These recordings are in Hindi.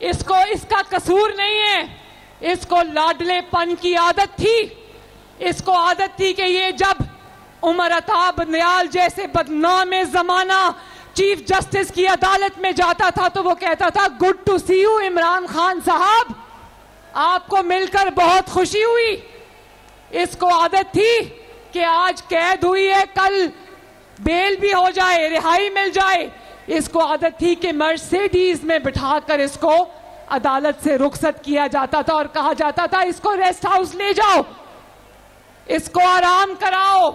इसको इसका कसूर नहीं है, इसको लाडलेपन की आदत थी। इसको आदत थी कि ये जब उमर अता बंदयाल जैसे बदनाम जमाना चीफ जस्टिस की अदालत में जाता था तो वो कहता था, good to see you Imran Khan साहब, आपको मिलकर बहुत खुशी हुई। इसको आदत थी कि आज कैद हुई है, कल बेल भी हो जाए, रिहाई मिल जाए। इसको आदत थी कि मर्सिडीज में बिठाकर इसको अदालत से रुखसत किया जाता था और कहा जाता था, इसको रेस्ट हाउस ले जाओ, इसको आराम कराओ।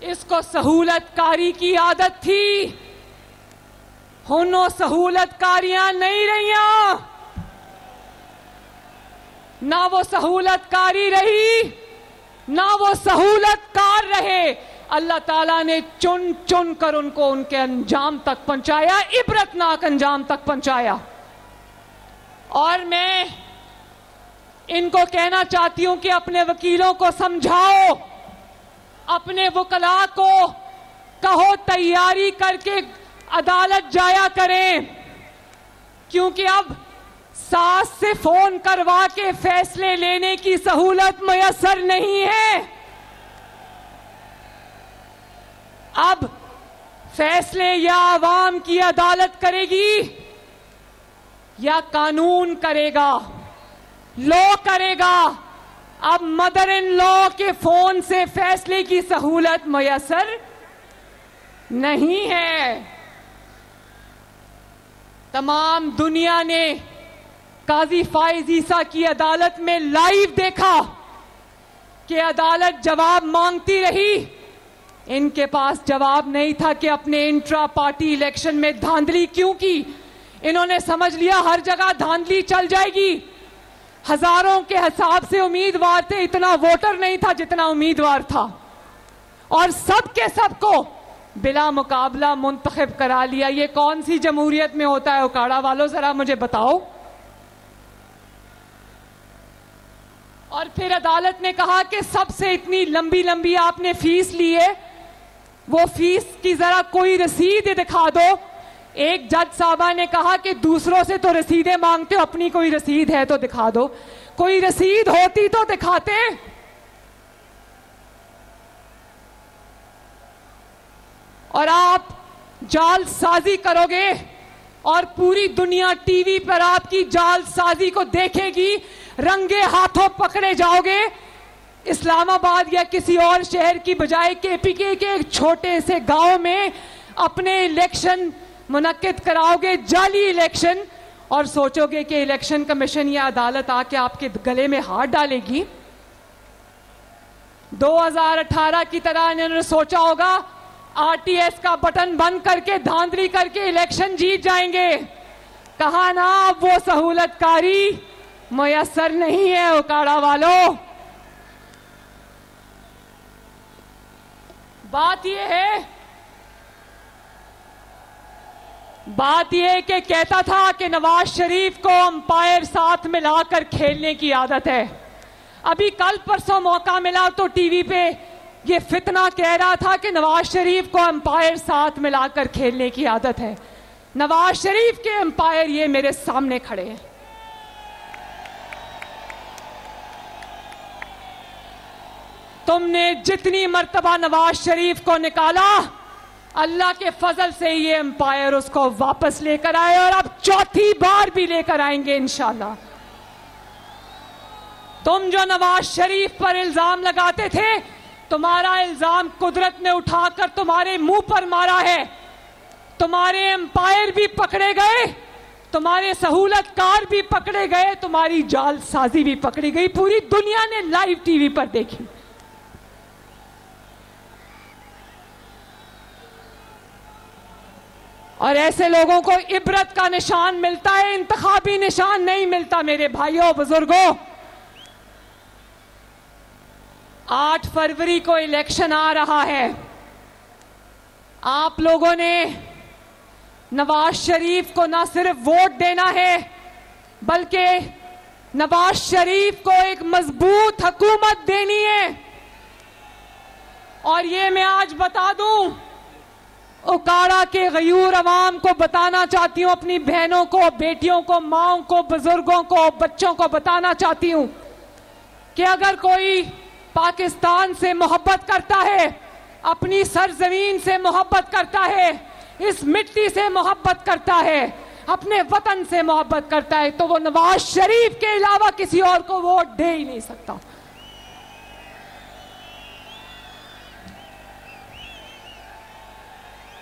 इसको सहूलतकारी की आदत थी। हुनो सहूलतकारियां नहीं रहियां, ना वो सहूलतकारी रही ना वो सहूलतकार रहे। अल्लाह ताला ने चुन चुन कर उनको उनके अंजाम तक पहुंचाया, इबरतनाक अंजाम तक पहुंचाया। और मैं इनको कहना चाहती हूं कि अपने वकीलों को समझाओ, अपने वकला को कहो तैयारी करके अदालत जाया करें, क्योंकि अब सास से फोन करवा के फैसले लेने की सहूलत मयसर नहीं है। अब फैसले या आवाम की अदालत करेगी या कानून करेगा, लॉ करेगा। अब मदर इन लॉ के फोन से फैसले की सहूलत मयसर नहीं है। तमाम दुनिया ने काजी फाइज ईसा की अदालत में लाइव देखा कि अदालत जवाब मांगती रही। इनके पास जवाब नहीं था कि अपने इंट्रा पार्टी इलेक्शन में धांधली क्यों की। इन्होंने समझ लिया हर जगह धांधली चल जाएगी। हजारों के हिसाब से उम्मीदवार थे, इतना वोटर नहीं था जितना उम्मीदवार था, और सब के सबको बिला मुकाबला मुंतखब करा लिया। ये कौन सी जमहूरियत में होता है उकाड़ा वालों, जरा मुझे बताओ। और फिर अदालत ने कहा कि सबसे इतनी लंबी लंबी आपने फीस ली है, वो फीस की जरा कोई रसीद दिखा दो। एक जज साहबा ने कहा कि दूसरों से तो रसीदें मांगते हो, अपनी कोई रसीद है तो दिखा दो। कोई रसीद होती तो दिखाते। और आप जालसाजी करोगे और पूरी दुनिया टीवी पर आपकी जालसाजी को देखेगी, रंगे हाथों पकड़े जाओगे। इस्लामाबाद या किसी और शहर की बजाय केपीके के एक छोटे से गांव में अपने इलेक्शन मुनक्किद कराओगे, जाली इलेक्शन, और सोचोगे कि इलेक्शन कमीशन या अदालत आके आपके गले में हाथ डालेगी। 2018 की तरह इन्होंने सोचा होगा आरटीएस का बटन बंद करके धांधली करके इलेक्शन जीत जाएंगे। कहा ना, अब वो सहूलतकारी मयसर नहीं है उकाड़ा वालों। बात यह कि कहता था कि नवाज शरीफ को अंपायर साथ मिलाकर खेलने की आदत है। अभी कल परसों मौका मिला तो टीवी पे ये फितना कह रहा था कि नवाज शरीफ को अंपायर साथ मिलाकर खेलने की आदत है। नवाज शरीफ के अंपायर ये मेरे सामने खड़े हैं। तुमने जितनी मर्तबा नवाज शरीफ को निकाला, अल्लाह के फजल से ये एम्पायर उसको वापस लेकर आए, और अब चौथी बार भी लेकर आएंगे इंशाल्लाह। तुम जो नवाज शरीफ पर इल्जाम लगाते थे, तुम्हारा इल्जाम कुदरत ने उठाकर तुम्हारे मुंह पर मारा है। तुम्हारे एम्पायर भी पकड़े गए, तुम्हारे सहूलतकार भी पकड़े गए, तुम्हारी जालसाजी भी पकड़ी गई। पूरी दुनिया ने लाइव टीवी पर देखी। और ऐसे लोगों को इबरत का निशान मिलता है, इंतखाबी निशान नहीं मिलता। मेरे भाइयों बुजुर्गों, 8 फरवरी को इलेक्शन आ रहा है। आप लोगों ने नवाज शरीफ को ना सिर्फ वोट देना है, बल्कि नवाज शरीफ को एक मजबूत हुकूमत देनी है। और ये मैं आज बता दूं उकाड़ा के गयूर अवाम को बताना चाहती हूं, अपनी बहनों को, बेटियों को, माओं को, बुजुर्गों को, बच्चों को बताना चाहती हूं कि अगर कोई पाकिस्तान से मोहब्बत करता है, अपनी सरजमीन से मोहब्बत करता है, इस मिट्टी से मोहब्बत करता है, अपने वतन से मोहब्बत करता है, तो वो नवाज शरीफ के अलावा किसी और को वोट दे ही नहीं सकता।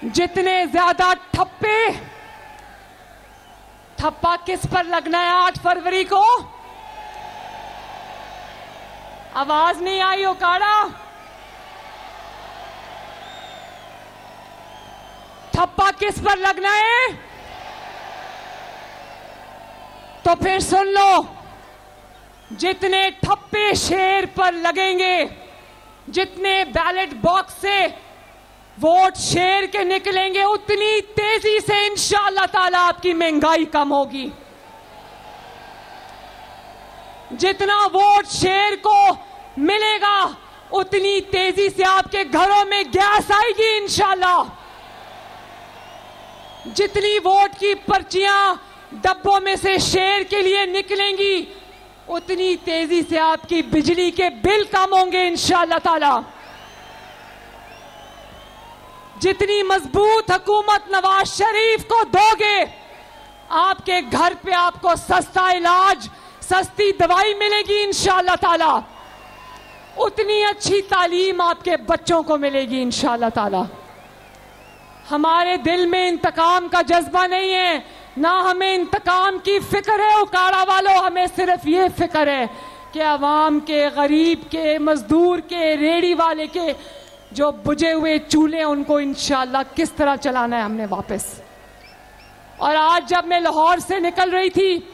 जितने ज्यादा ठप्पा किस पर लगना है 8 फरवरी को? आवाज नहीं आई उकाड़ा। ठप्पा किस पर लगना है? तो फिर सुन लो, जितने ठप्पे शेर पर लगेंगे, जितने बैलेट बॉक्स से वोट शेर के निकलेंगे, उतनी तेजी से इंशाअल्लाह ताला आपकी महंगाई कम होगी। जितना वोट शेर को मिलेगा, उतनी तेजी से आपके घरों में गैस आएगी इंशाअल्लाह। जितनी वोट की पर्चियां डब्बों में से शेर के लिए निकलेंगी, उतनी तेजी से आपकी बिजली के बिल कम होंगे इंशाअल्लाह ताला। जितनी मजबूत हुकूमत नवाज शरीफ को दोगे, आपके घर पे आपको सस्ता इलाज, सस्ती दवाई मिलेगी इंशाअल्लाह ताला। उतनी अच्छी तालीम आपके बच्चों को मिलेगी इंशाअल्लाह ताला। हमारे दिल में इंतकाम का जज्बा नहीं है, ना हमें इंतकाम की फिक्र है उकाड़ा वालों। हमें सिर्फ ये फिक्र है कि अवाम के, गरीब के, मजदूर के, रेड़ी वाले के जो बुझे हुए चूल्हे, उनको इंशाअल्लाह किस तरह चलाना है हमने वापस। और आज जब मैं लाहौर से निकल रही थी,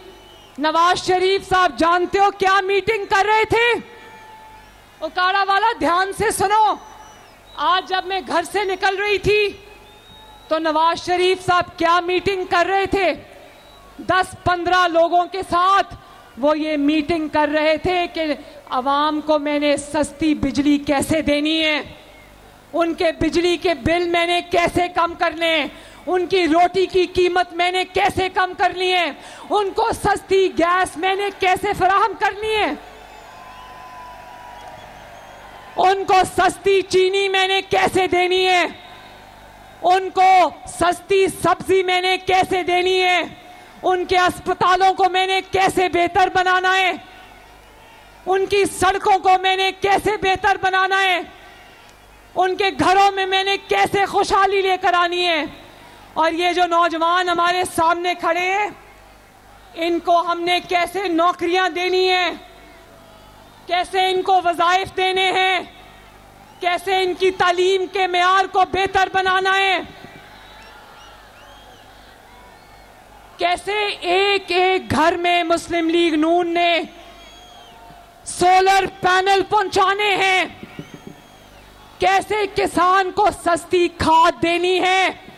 नवाज शरीफ साहब जानते हो क्या मीटिंग कर रहे थे? उकाड़ा वाला ध्यान से सुनो। आज जब मैं घर से निकल रही थी तो नवाज शरीफ साहब क्या मीटिंग कर रहे थे? 10-15 लोगों के साथ वो ये मीटिंग कर रहे थे कि अवाम को मैंने सस्ती बिजली कैसे देनी है, उनके बिजली के बिल मैंने कैसे कम करने हैं, उनकी रोटी की कीमत मैंने कैसे कम करनी है, उनको सस्ती गैस मैंने कैसे फराहम करनी है, उनको सस्ती चीनी मैंने कैसे देनी है, उनको सस्ती सब्जी मैंने कैसे देनी है, उनके अस्पतालों को मैंने कैसे बेहतर बनाना है, उनकी सड़कों को मैंने कैसे बेहतर बनाना है, उनके घरों में मैंने कैसे खुशहाली लेकर आनी है। और ये जो नौजवान हमारे सामने खड़े हैं, इनको हमने कैसे नौकरियां देनी है, कैसे इनको वज़ाइफ देने हैं, कैसे इनकी तालीम के मेयार को बेहतर बनाना है, कैसे एक एक घर में मुस्लिम लीग नून ने सोलर पैनल पहुंचाने हैं, कैसे किसान को सस्ती खाद देनी है,